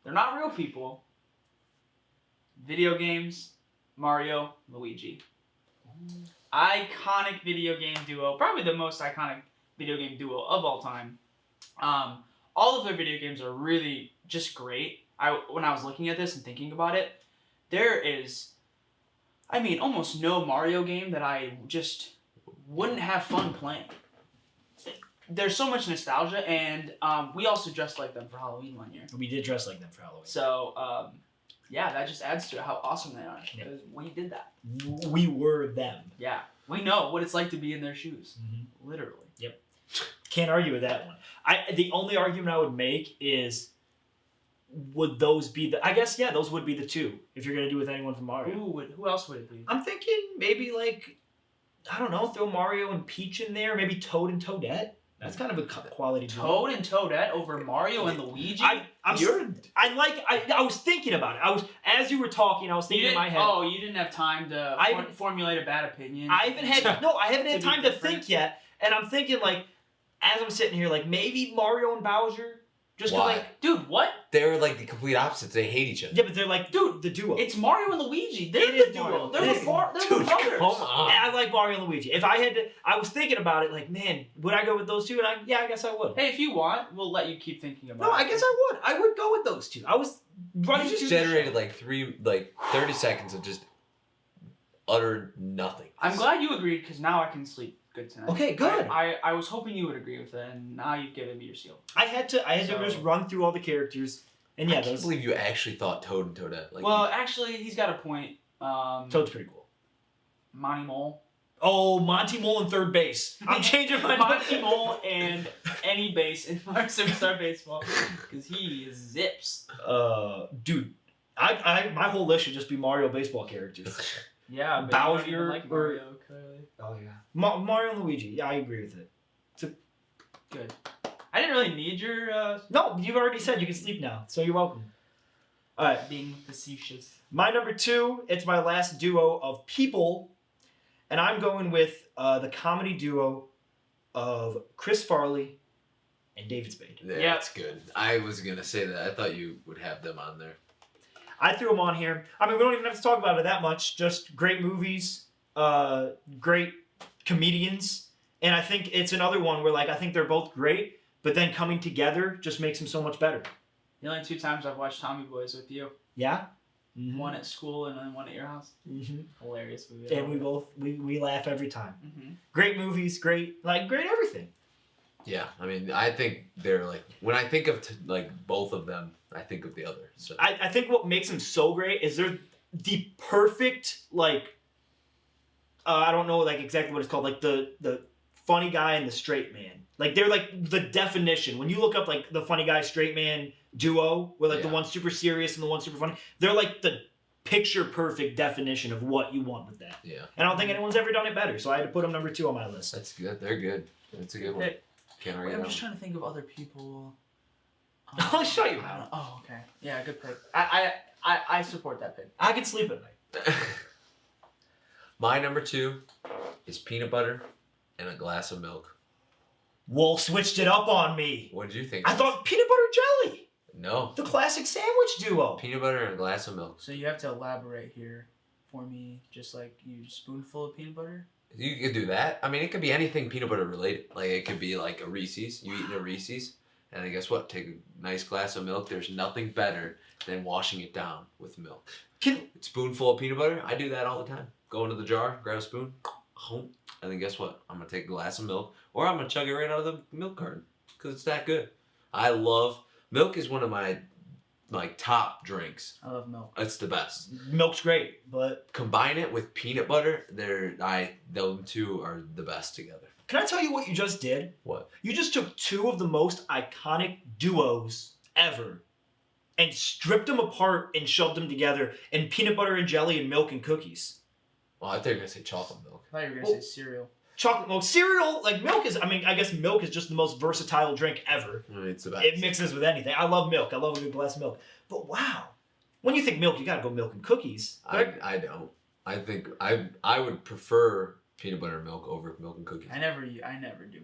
Speaker 5: They're not real people. Video games, Mario, Luigi. Iconic video game duo. Probably the most iconic video game duo of all time. All of their video games are really just great. When I was looking at this and thinking about it, there is, almost no Mario game that I just wouldn't have fun playing. There's so much nostalgia, and we also dressed like them for Halloween one year.
Speaker 2: We did dress like them for Halloween.
Speaker 5: So, yeah, that just adds to how awesome they are.
Speaker 2: Yeah.
Speaker 5: 'Cause we did that.
Speaker 2: We were them.
Speaker 5: Yeah, we know what it's like to be in their shoes.
Speaker 2: Mm-hmm.
Speaker 5: Literally.
Speaker 2: Can't argue with that one. The only argument I would make is, would those be the? I guess yeah, those would be the two if you're gonna do with anyone from Mario.
Speaker 5: Who else would it be?
Speaker 2: I'm thinking maybe like, I don't know, throw Mario and Peach in there. Maybe Toad and Toadette. That's kind of a quality. duo.
Speaker 5: Toad and Toadette over Mario and Luigi?
Speaker 2: I was thinking about it. As you were talking, I was
Speaker 5: You
Speaker 2: thinking in
Speaker 5: didn't,
Speaker 2: my head.
Speaker 5: oh, you didn't have time to
Speaker 2: I haven't-
Speaker 5: formulate a bad opinion?
Speaker 2: I haven't had
Speaker 5: To be
Speaker 2: time to
Speaker 5: different.
Speaker 2: think yet, and I'm thinking like, as I'm sitting here, like maybe Mario and Bowser, just 'cause,
Speaker 6: Why?
Speaker 2: like,
Speaker 5: Dude, what?
Speaker 6: They're like the complete opposites. They hate each other.
Speaker 2: yeah, but they're like, dude, the duo.
Speaker 5: It's Mario and Luigi. They're
Speaker 2: It
Speaker 5: the
Speaker 2: is
Speaker 5: duo.
Speaker 2: Mario.
Speaker 5: They're
Speaker 2: It
Speaker 5: the
Speaker 2: is.
Speaker 5: brothers.
Speaker 6: Dude, come on.
Speaker 2: And I like Mario and Luigi. If I had to, I was thinking about it. Like, man, would I go with those two? And I guess I would.
Speaker 5: Hey, if you want, we'll let you keep thinking about
Speaker 2: No,
Speaker 5: it.
Speaker 2: I guess I would. I would go with those two. I was running
Speaker 6: You just
Speaker 2: through the
Speaker 6: generated
Speaker 2: show.
Speaker 6: like 30 seconds of just utter nothing.
Speaker 5: I'm glad you agreed because now I can sleep good tonight.
Speaker 2: Okay, good.
Speaker 5: I was hoping you would agree with it, and now you've given me your seal.
Speaker 2: I had to
Speaker 5: So-
Speaker 2: just run through all the characters, and yeah,
Speaker 6: I can't
Speaker 2: those.
Speaker 6: believe you actually thought Toad and Toadette. Like,
Speaker 5: Well, actually, he's got a point.
Speaker 2: Toad's pretty cool.
Speaker 5: Monty Mole.
Speaker 2: Oh, Monty Mole in third base. I'm changing my
Speaker 5: Monty Mole and any base in Mario Superstar Baseball because he is zips.
Speaker 2: Dude, I my whole list should just be Mario baseball characters.
Speaker 5: Yeah, but
Speaker 2: Bowser
Speaker 5: you don't even like
Speaker 2: or-
Speaker 5: Mario, clearly.
Speaker 2: Oh yeah, Mario and Luigi. Yeah, I agree with it.
Speaker 5: Good. I didn't really need your
Speaker 2: No, you've already said you can sleep now, so you're welcome. All right,
Speaker 5: being facetious.
Speaker 2: my number 2. It's my last duo of people, and I'm going with the comedy duo of Chris Farley and David Spade.
Speaker 6: yeah,
Speaker 5: Yeah.
Speaker 6: that's good. I was gonna say that. I thought you would have them on there.
Speaker 2: I threw them on here. I mean, we don't even have to talk about it that much. Just great movies, great comedians, and I think it's another one where like I think they're both great, but then coming together just makes them so much better.
Speaker 5: The only 2 times I've watched Tommy Boys with you.
Speaker 2: Yeah. Mm-hmm.
Speaker 5: One at school and then one at your house.
Speaker 2: Mm-hmm.
Speaker 5: Hilarious movie.
Speaker 2: And we laugh every time.
Speaker 5: Mm-hmm.
Speaker 2: Great movies, great everything.
Speaker 6: Yeah, I mean, I think they're like when I think of like both of them, I think of the other. So
Speaker 2: I think what makes them so great is they're the perfect like I don't know like exactly what it's called, like the funny guy and the straight man. Like they're like the definition. When you look up like the funny guy straight man duo, where like the
Speaker 6: Yeah.
Speaker 2: one's super serious and the one's super funny, they're like the picture perfect definition of what you want with that.
Speaker 6: yeah,
Speaker 2: And I don't think anyone's ever done it better, so I had to put them number 2 on my list.
Speaker 6: that's good. They're good. That's a good one.
Speaker 5: Hey,
Speaker 6: Can't
Speaker 5: Wait,
Speaker 6: argue
Speaker 5: I'm
Speaker 6: that
Speaker 5: just
Speaker 6: one.
Speaker 5: trying to think of other people.
Speaker 2: I'll show you
Speaker 5: I
Speaker 2: how.
Speaker 5: don't- Oh, okay. Yeah, good pick. I support that pick.
Speaker 2: I can sleep at night.
Speaker 6: My number 2 is peanut butter and a glass of milk.
Speaker 2: Wolf switched it up on me.
Speaker 6: What did you think?
Speaker 2: I thought peanut butter jelly.
Speaker 6: No.
Speaker 2: The classic sandwich duo.
Speaker 6: Peanut butter and a glass of milk.
Speaker 5: So you have to elaborate here for me, just like you spoonful of peanut butter.
Speaker 6: You could do that. I mean, it could be anything peanut butter related. Like, it could be like a Reese's. You eating a Reese's, and then guess what? Take a nice glass of milk. There's nothing better than washing it down with milk. Spoonful of peanut butter. I do that all the time. Go into the jar, grab a spoon, and then guess what? I'm going to take a glass of milk, or I'm going to chug it right out of the milk carton because it's that good. I love... Milk is one of my top drinks.
Speaker 5: I love milk.
Speaker 6: It's the best.
Speaker 2: Milk's great, but
Speaker 6: Combine it with peanut butter. Those two are the best together.
Speaker 2: can I tell you what you just did?
Speaker 6: What?
Speaker 2: You just took two of the most iconic duos ever and stripped them apart and shoved them together in peanut butter and jelly and milk and cookies.
Speaker 6: Well, I thought you were gonna say chocolate milk.
Speaker 5: I thought you were gonna say cereal.
Speaker 2: Chocolate milk, cereal, like milk is, I guess milk is just the most versatile drink ever.
Speaker 6: I mean, it's the best.
Speaker 2: It mixes with anything. I love milk. I love a good glass of milk. But wow, when you think milk, you gotta go milk and cookies.
Speaker 6: I don't. I think I would prefer peanut butter and milk over milk and cookies.
Speaker 5: I never do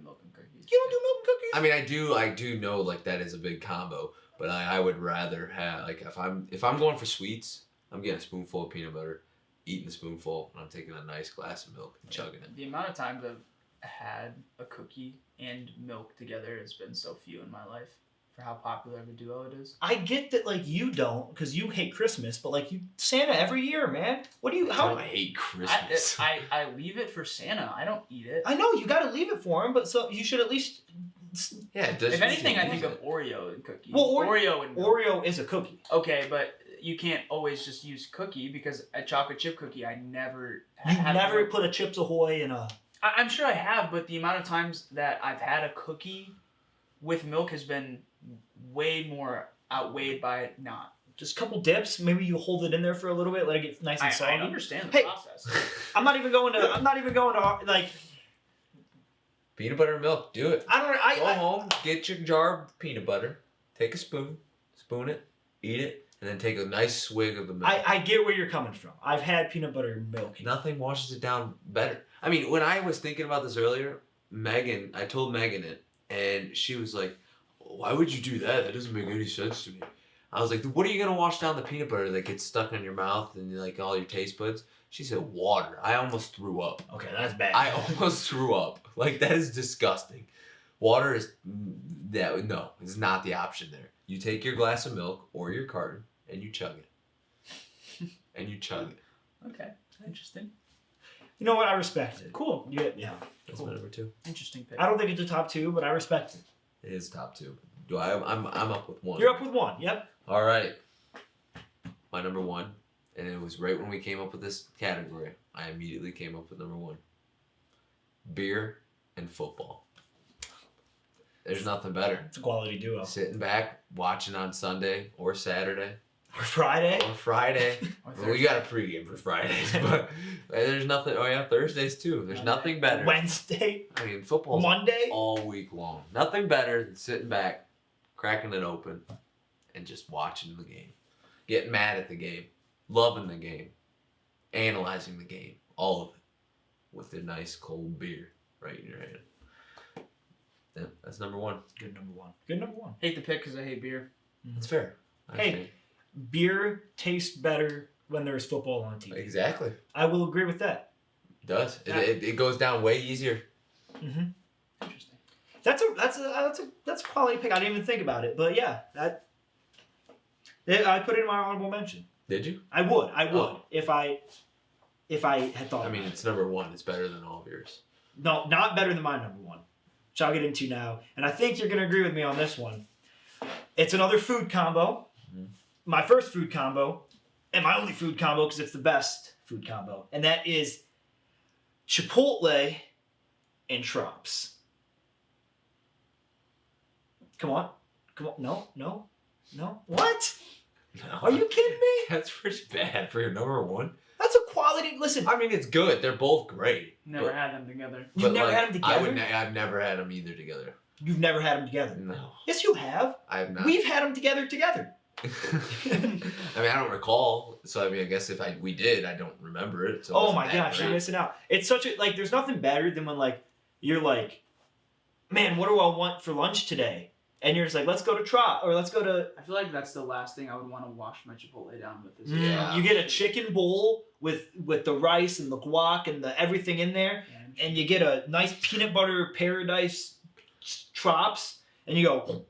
Speaker 5: milk and cookies.
Speaker 2: You don't do milk and cookies?
Speaker 6: I mean, I do know like that is a big combo, but I would rather have like if I'm going for sweets, I'm getting a spoonful of peanut butter, eating a spoonful, and I'm taking a nice glass of milk and chugging it.
Speaker 5: The amount of times I've had a cookie and milk together has been so few in my life for how popular of a duo it is.
Speaker 2: I get that, like, you don't, because you hate Christmas, but, like, you Santa every year, man. What do you, how?
Speaker 6: I hate Christmas.
Speaker 5: I leave it for Santa. I don't eat it.
Speaker 2: I know, you gotta leave it for him, but so you should at least...
Speaker 6: Yeah, it does.
Speaker 5: If anything, I think of Oreo and cookie.
Speaker 2: Well,
Speaker 5: Oreo and milk.
Speaker 2: Oreo is a cookie.
Speaker 5: Okay, but you can't always just use cookie because a chocolate chip cookie, I never...
Speaker 2: You
Speaker 5: have
Speaker 2: never
Speaker 5: milk.
Speaker 2: put a Chips Ahoy in a...
Speaker 5: I'm sure I have, but the amount of times that I've had a cookie with milk has been way more outweighed by it not.
Speaker 2: Just a couple dips, maybe you hold it in there for a little bit, let it get nice and soggy.
Speaker 5: I understand the
Speaker 2: Hey.
Speaker 5: process.
Speaker 2: I'm not even going to, like...
Speaker 6: Peanut butter and milk, do it.
Speaker 2: I
Speaker 6: Go
Speaker 2: don't...
Speaker 6: home, get your jar of peanut butter, take a spoon it, eat it, and then take a nice swig of the milk.
Speaker 2: I get where you're coming from. I've had peanut butter and milk.
Speaker 6: Nothing washes it down better. I mean, when I was thinking about this earlier, I told Megan it, and she was like, "Why would you do that? That doesn't make any sense to me." I was like, "What are you gonna wash down the peanut butter that gets stuck in your mouth and like all your taste buds?" She said, "Water." I almost threw up.
Speaker 2: Okay, that's bad.
Speaker 6: I almost threw up. Like, that is disgusting. Water is no, it's not the option there. You take your glass of milk or your carton and you chug it. And you chug it.
Speaker 5: Okay, interesting.
Speaker 2: You know what? I respect it.
Speaker 5: Cool.
Speaker 2: Yeah.
Speaker 6: That's
Speaker 2: Cool.
Speaker 6: my number 2.
Speaker 5: Interesting pick.
Speaker 2: I don't think it's a top 2, but I respect it.
Speaker 6: It is top 2. I'm up with 1.
Speaker 2: You're up with 1. Yep.
Speaker 6: All right. My number 1, and it was right when we came up with this category. I immediately came up with number 1. Beer and football. There's nothing better.
Speaker 2: It's a quality duo.
Speaker 6: Sitting back, watching on Sunday or Saturday
Speaker 2: Or Friday.
Speaker 6: or Friday.
Speaker 5: Or
Speaker 6: Well, we got a pregame for Fridays, but there's nothing. Oh yeah, Thursdays too. There's nothing better.
Speaker 2: Wednesday.
Speaker 6: I mean, football's
Speaker 2: Monday.
Speaker 6: all week long. Nothing better than sitting back, cracking it open, and just watching the game, getting mad at the game, loving the game, analyzing the game, all of it, with a nice cold beer right in your hand. Yeah, that's number 1.
Speaker 2: Good number 1. Good number 1.
Speaker 5: Hate the pick because I hate beer.
Speaker 6: That's fair. I
Speaker 2: Hey.
Speaker 6: understand.
Speaker 2: Beer tastes better when there's football on TV.
Speaker 6: Exactly.
Speaker 2: I will agree with that.
Speaker 6: It does.
Speaker 2: Yeah.
Speaker 6: It goes down way easier.
Speaker 2: Mm-hmm.
Speaker 5: Interesting.
Speaker 2: That's a quality pick. I didn't even think about it, but yeah, I put it in my honorable mention.
Speaker 6: Did you?
Speaker 2: I would
Speaker 6: Oh.
Speaker 2: if I had thought.
Speaker 6: I mean,
Speaker 2: about
Speaker 6: it's number 1. It's better than all of yours.
Speaker 2: it. No, not better than my number 1, which I'll get into now, and I think you're gonna agree with me on this one. It's another food combo.
Speaker 6: Mhm.
Speaker 2: My first food combo, and my only food combo because it's the best food combo, and that is Chipotle and Trops. Come on. No. What?
Speaker 6: No.
Speaker 2: Are you kidding me?
Speaker 6: That's pretty bad for your number 1.
Speaker 2: That's a quality. Listen,
Speaker 6: I mean, it's good. They're both great.
Speaker 5: Never
Speaker 6: But-
Speaker 5: had them together.
Speaker 2: you've never had them together.
Speaker 6: I've never had them either together.
Speaker 2: You've never had them together.
Speaker 6: No,
Speaker 2: Yes, you have.
Speaker 6: I have not.
Speaker 2: We've had them together.
Speaker 6: I mean, I don't recall. So I mean, I guess if we did, I don't remember it. So it
Speaker 2: Oh
Speaker 6: wasn't
Speaker 2: my
Speaker 6: that
Speaker 2: gosh,
Speaker 6: great.
Speaker 2: you're missing out. It's such a there's nothing better than when you're like, man, what do I want for lunch today? and you're just like, let's go to Trop, or let's go to.
Speaker 5: I feel like that's the last thing I would want to wash my Chipotle down with. Is
Speaker 6: Yeah.
Speaker 2: You get a chicken bowl with the rice and the guac and the everything in there, and you get a nice peanut butter paradise Trops, and you go.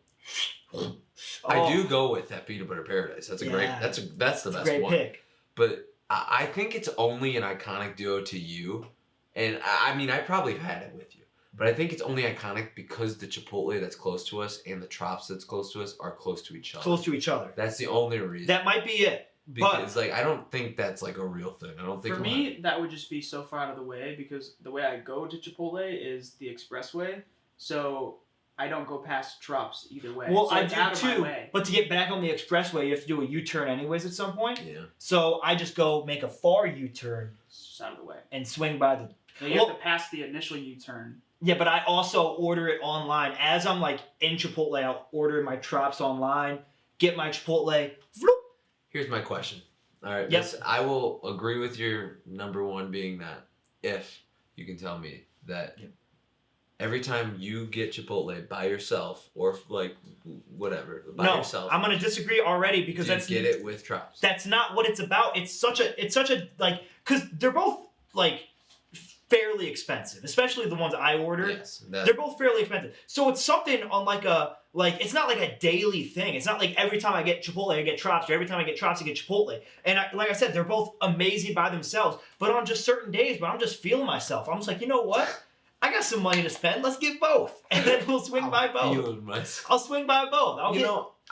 Speaker 6: I do go with that peanut butter paradise. That's a great.
Speaker 2: Yeah.
Speaker 6: That's the best
Speaker 2: Great
Speaker 6: one.
Speaker 2: pick.
Speaker 6: But I think it's only an iconic duo to you, and I mean I probably have had it with you, but I think it's only iconic because the Chipotle that's close to us and the Trops that's close to us are close to each other.
Speaker 2: Close to each other.
Speaker 6: That's the only reason.
Speaker 2: That might be it.
Speaker 6: Because like I don't think that's like a real thing. I don't think
Speaker 5: For me, that would just be so far out of the way because the way I go to Chipotle is the expressway, so I don't go past Trops either way.
Speaker 2: Well,
Speaker 5: so
Speaker 2: I
Speaker 5: it's out
Speaker 2: do
Speaker 5: of my
Speaker 2: too.
Speaker 5: way.
Speaker 2: But to get back on the expressway, you have to do a U-turn anyways at some point.
Speaker 6: Yeah.
Speaker 2: So I just go make a far U-turn
Speaker 5: It's just out of the way.
Speaker 2: and swing by the.
Speaker 5: So you have to pass the initial U-turn.
Speaker 2: Yeah, but I also order it online. As I'm like in Chipotle, I'll order my Trops online, get my Chipotle. Floop.
Speaker 6: Here's my question. All right.
Speaker 2: Yep.
Speaker 6: I will agree with your number one being that if you can tell me that every time you get Chipotle by yourself or like whatever by yourself,
Speaker 2: I'm gonna disagree already because
Speaker 6: you
Speaker 2: that's
Speaker 6: get it with Trops.
Speaker 2: That's not what it's about. It's such a like because they're both like fairly expensive, especially the ones I order.
Speaker 6: Yes.
Speaker 2: They're both fairly expensive. So it's something on it's not like a daily thing. It's not like every time I get Chipotle, I get Trops, or every time I get Trops, I get Chipotle. And like I said, they're both amazing by themselves. But on just certain days, when I'm just feeling myself, I'm just like, you know what? I got some money to spend. Let's get both. And then we'll swing by both. I'll swing by both.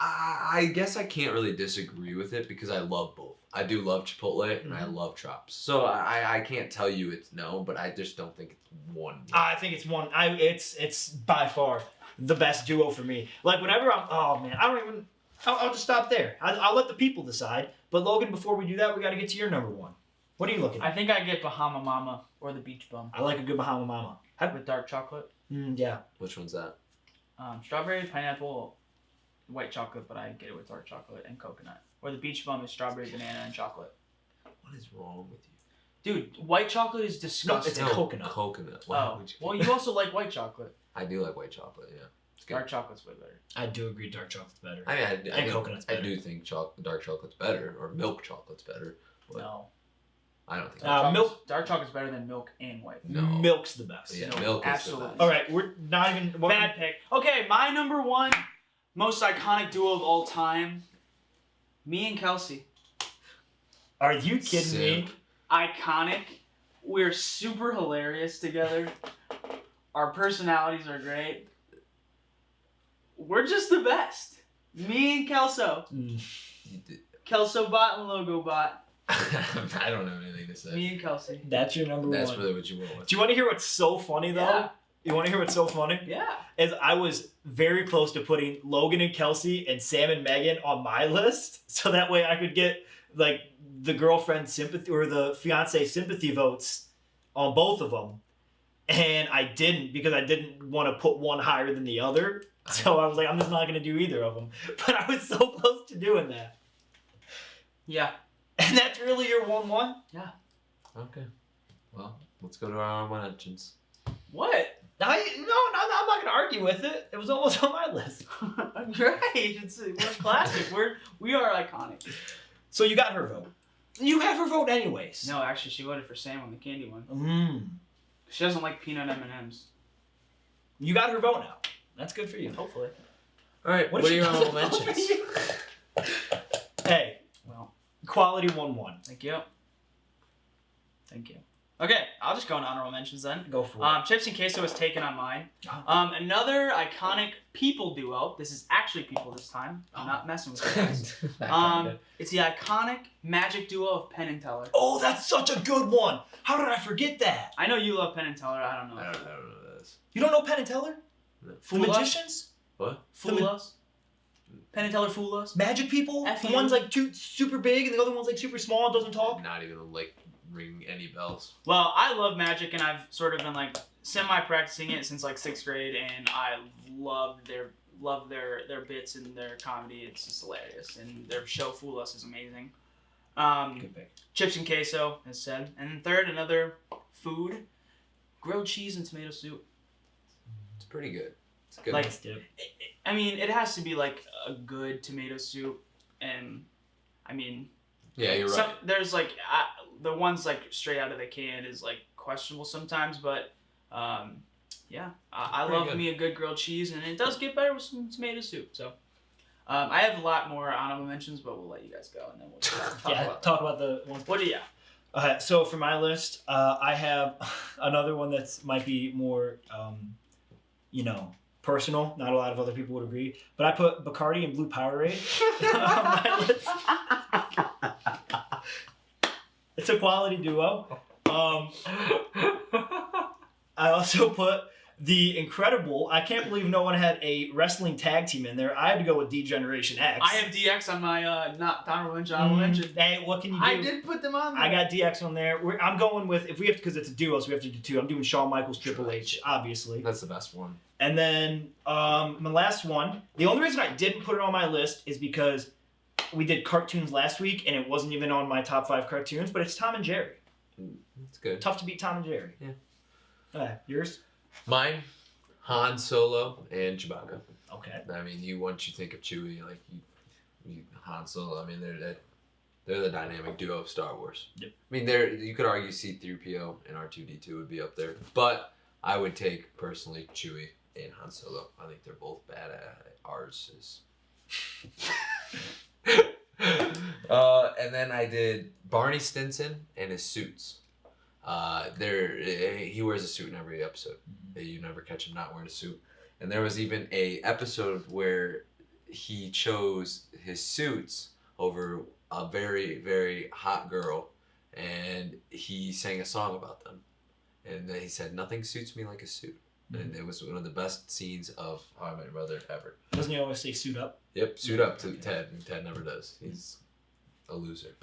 Speaker 6: I guess I can't really disagree with it because I love both. I do love Chipotle and I love Trops. So I can't tell you it's no, but I just don't think it's one.
Speaker 2: I think it's one. It's by far the best duo for me. Like whenever I'll just stop there. I'll let the people decide. But Logan, before we do that, we got to get to your number one. What are you looking at?
Speaker 5: I think I get Bahama Mama or the Beach Bum
Speaker 2: I like a good Bahama Mama.
Speaker 5: with dark chocolate.
Speaker 2: Yeah.
Speaker 6: Which one's that?
Speaker 5: Strawberry, pineapple, white chocolate, but I get it with dark chocolate and coconut. Or the Beach Bum is strawberry, banana, and chocolate.
Speaker 6: What is wrong with you?
Speaker 5: Dude, white chocolate is disgusting.
Speaker 2: it's coconut.
Speaker 6: Coconut.
Speaker 5: Well, you also like white chocolate.
Speaker 6: I do like white chocolate. Yeah. It's good.
Speaker 5: Dark chocolate's way better.
Speaker 2: I do agree dark chocolate's better.
Speaker 6: I mean,
Speaker 2: coconut's
Speaker 6: I
Speaker 2: better.
Speaker 6: do think dark chocolate's better, or milk chocolate's better. But
Speaker 5: No.
Speaker 6: I don't think.
Speaker 5: Dark chocolate's better than milk and white.
Speaker 6: No.
Speaker 2: Milk's the best.
Speaker 6: Yeah,
Speaker 5: No,
Speaker 6: milk
Speaker 5: absolutely.
Speaker 6: is the best.
Speaker 2: All right, we're not even...
Speaker 5: Bad pick. Okay, my number one most iconic duo of all time, me and Kelsey.
Speaker 2: Are you kidding me?
Speaker 6: Simp.
Speaker 5: Iconic. We're super hilarious together. Our personalities are great. We're just the best. Me and Kelso.
Speaker 6: You did-
Speaker 5: Kelso bot and logo bot.
Speaker 6: I don't have anything to say.
Speaker 5: Me and Kelsey.
Speaker 2: That's your number
Speaker 6: That's
Speaker 2: one.
Speaker 6: really what you went with.
Speaker 2: Do you want to hear what's so funny, though?
Speaker 5: Yeah.
Speaker 2: You want to hear what's so funny?
Speaker 5: Yeah.
Speaker 2: Is I was very close to putting Logan and Kelsey and Sam and Megan on my list, so that way I could get like the girlfriend sympathy or the fiance sympathy votes on both of them, and I didn't because I didn't want to put one higher than the other. So I was like, I'm just not gonna do either of them. But I was so close to doing that,
Speaker 5: Yeah.
Speaker 2: and that's really your 1-1.
Speaker 6: Okay. Well, let's go to our honorable mentions.
Speaker 5: What?
Speaker 2: No, I'm not gonna argue with it. It was almost on my list.
Speaker 5: Right. We're classic. We are iconic.
Speaker 2: So you got her vote. You have her vote anyways.
Speaker 5: No, actually, she voted for Sam on the candy one.
Speaker 2: Mm.
Speaker 5: She doesn't like peanut M&Ms.
Speaker 2: You got her vote now. That's good for you.
Speaker 5: Hopefully.
Speaker 6: All right. What
Speaker 2: if
Speaker 6: are
Speaker 2: she
Speaker 6: your
Speaker 2: doesn't
Speaker 6: honorable
Speaker 2: vote for
Speaker 6: mentions?
Speaker 2: you? Hey,
Speaker 5: Well,
Speaker 2: quality 1-1.
Speaker 5: thank you. Thank you. Okay, I'll just go on honorable mentions then.
Speaker 2: Go for it.
Speaker 5: Chips and Queso was taken on mine.
Speaker 2: Oh.
Speaker 5: Another iconic people duo. This is actually people this time. I'm not messing with you guys.
Speaker 6: That kinda.
Speaker 5: It's the iconic magic duo of Penn and Teller.
Speaker 2: Oh, that's such a good one. How did I forget that?
Speaker 5: I know you love Penn and Teller. I don't know.
Speaker 6: I don't know this.
Speaker 2: You don't know Penn and Teller?
Speaker 6: No.
Speaker 2: The
Speaker 5: Fool us?
Speaker 2: magicians?
Speaker 6: What?
Speaker 5: Fool us. Penn and Teller fool us.
Speaker 2: Magic people?
Speaker 5: F
Speaker 2: The
Speaker 5: you.
Speaker 2: one's like super big and the other one's like super small and doesn't talk?
Speaker 6: Not even like ring any bells.
Speaker 5: Well, I love magic, and I've sort of been like semi-practicing it since like 6th grade, and I love their bits and their comedy. It's just hilarious, and their show Fool Us is amazing.
Speaker 2: Good pick.
Speaker 5: Chips and Queso, as said, and then third, another food, grilled cheese and tomato soup.
Speaker 6: It's pretty good. It's good.
Speaker 5: Like,
Speaker 1: Nice dip.
Speaker 5: I mean, it has to be like a good tomato soup, and I mean,
Speaker 6: yeah, you're right.
Speaker 5: there's like the ones like straight out of the can is like questionable sometimes, but yeah, I
Speaker 6: Pretty
Speaker 5: love
Speaker 6: good.
Speaker 5: me a good grilled cheese, and it does get better with some tomato soup. So I have a lot more honorable mentions, but we'll let you guys go, and then we'll
Speaker 1: Talk about the one.
Speaker 5: What do you?
Speaker 1: So for my list, I have another one that's might be more, personal. Not a lot of other people would agree, but I put Bacardi and Blue Powerade on my list. It's a quality duo. I also put the incredible. I can't believe no one had a wrestling tag team in there. I had to go with D-Generation X.
Speaker 5: I have DX on my not honorable mention.
Speaker 1: Hey, what can you do?
Speaker 5: I did put them on there.
Speaker 1: I got DX on there. I'm going with, if we have to, because it's a duo, so we have to do two. I'm doing Shawn Michaels, Triple H, obviously.
Speaker 6: That's the best one.
Speaker 1: And then my last one, the only reason I didn't put it on my list is because we did cartoons last week, and it wasn't even on my top 5 cartoons, but it's Tom and Jerry.
Speaker 6: It's good.
Speaker 1: Tough to beat Tom and Jerry.
Speaker 6: Yeah.
Speaker 1: Yours?
Speaker 6: Mine, Han Solo and Chewbacca.
Speaker 1: Okay.
Speaker 6: I mean, once you think of Chewie, like you Han Solo. I mean, they're the dynamic duo of Star Wars.
Speaker 1: Yep.
Speaker 6: I mean, you could argue C-3PO and R2-D2 would be up there, but I would take personally Chewie and Han Solo. I think they're both bad at ours. And then I did Barney Stinson and his suits. He wears a suit in every episode. You never catch him not wearing a suit. And there was even a episode where he chose his suits over a very, very hot girl, and he sang a song about them. And then he said, "Nothing suits me like a suit." And it was one of the best scenes of How I Met Your Mother ever.
Speaker 1: Doesn't he always say suit up?
Speaker 6: Yep, suit up to Ted, and Ted never does. He's a loser.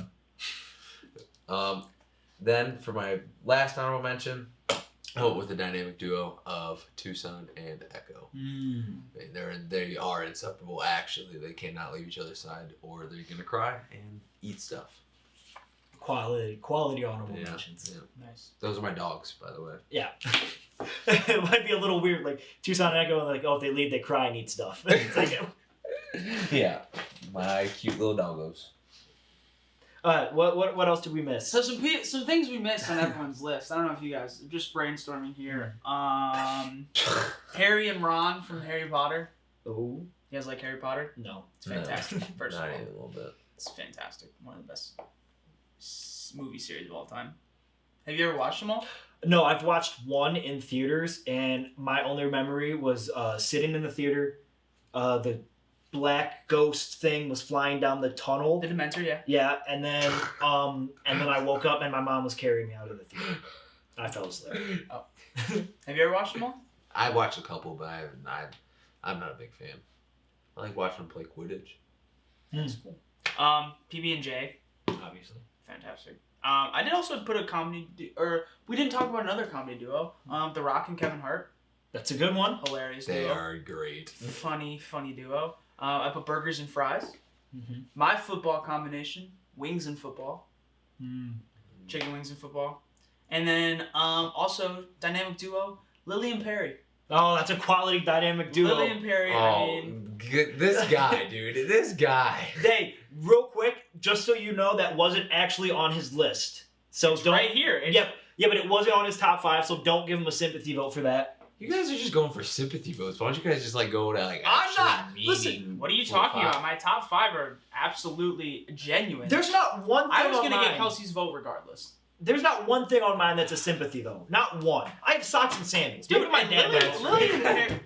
Speaker 6: Then for my last honorable mention, I went with the dynamic duo of Tucson and Echo. They are inseparable. Actually, they cannot leave each other's side, or they're gonna cry and eat stuff.
Speaker 1: Quality honorable mentions.
Speaker 6: Yeah.
Speaker 5: Nice.
Speaker 6: Those are my dogs, by the way.
Speaker 1: Yeah. It might be a little weird, like Tucson and Echo, like, if they leave, they cry and eat stuff. It's like,
Speaker 6: Yeah, my cute little doggos.
Speaker 1: what else did we miss?
Speaker 5: So some things we missed on everyone's list. I don't know if you guys just brainstorming here. Harry and Ron from Harry Potter.
Speaker 1: Oh,
Speaker 5: You guys like Harry Potter?
Speaker 1: no.
Speaker 5: It's fantastic. First of
Speaker 6: Not
Speaker 5: all,
Speaker 6: even a little bit.
Speaker 5: it's fantastic. One of the best movie series of all time. Have you ever watched them all?
Speaker 1: No, I've watched one in theaters, and my only memory was sitting in the theater. The black ghost thing was flying down the tunnel.
Speaker 5: The Dementor, yeah.
Speaker 1: Yeah, and then I woke up and my mom was carrying me out of the theater. I fell asleep.
Speaker 5: Oh. Have you ever watched them all?
Speaker 6: I watched a couple, but I'm not a big fan. I like watching them play Quidditch.
Speaker 5: That's cool. PB&J,
Speaker 1: Obviously.
Speaker 5: fantastic. I did also put a comedy, we didn't talk about another comedy duo. The Rock and Kevin Hart.
Speaker 1: That's a good one.
Speaker 5: Hilarious
Speaker 6: They
Speaker 5: duo.
Speaker 6: are great.
Speaker 5: Funny duo. I put burgers and fries.
Speaker 1: Mm-hmm.
Speaker 5: My football combination, wings and football. Chicken wings and football. And then also dynamic duo, Lily and Perry.
Speaker 1: Oh, that's a quality dynamic duo.
Speaker 5: Lily and Perry, I mean...
Speaker 6: This guy, dude. This guy.
Speaker 1: Hey, real quick, just so you know, that wasn't actually on his list. So
Speaker 5: It's
Speaker 1: don't.
Speaker 5: right here.
Speaker 1: Yep. Yeah, but it wasn't on his top 5, so don't give him a sympathy vote for that.
Speaker 6: You guys are just going for sympathy votes. Why don't you guys just go to
Speaker 1: I'm
Speaker 6: actually
Speaker 1: not.
Speaker 6: meaning
Speaker 1: Listen,
Speaker 5: What are you
Speaker 6: full
Speaker 5: talking
Speaker 6: five?
Speaker 5: about? My top 5 are absolutely genuine.
Speaker 1: There's not one thing
Speaker 5: I was
Speaker 1: on
Speaker 5: going to
Speaker 1: mine.
Speaker 5: get Kelsey's vote regardless.
Speaker 1: There's not one thing on mine that's a sympathy, though. Not one. I have socks and sandals. What did my
Speaker 5: and
Speaker 1: dad vote for?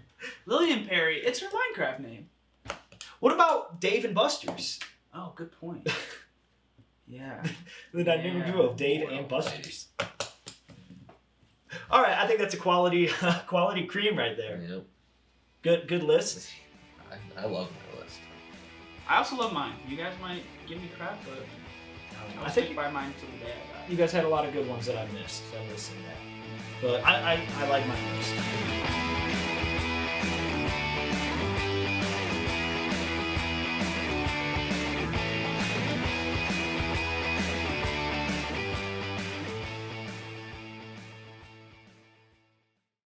Speaker 5: Lily and Perry, it's her Minecraft name.
Speaker 1: What about Dave and Buster's?
Speaker 5: Oh, good point. Yeah.
Speaker 1: The dynamic
Speaker 5: Yeah.
Speaker 1: duo of Dave and Buster's. All right, I think that's a quality cream right there.
Speaker 6: Yep.
Speaker 1: Good list.
Speaker 6: I love my list.
Speaker 5: I also love mine. You guys might give me crap, but I'll
Speaker 1: I
Speaker 5: stick
Speaker 1: think
Speaker 5: by mine till the day I die.
Speaker 1: you guys had a lot of good ones that I missed, so I will say that. But I like my list.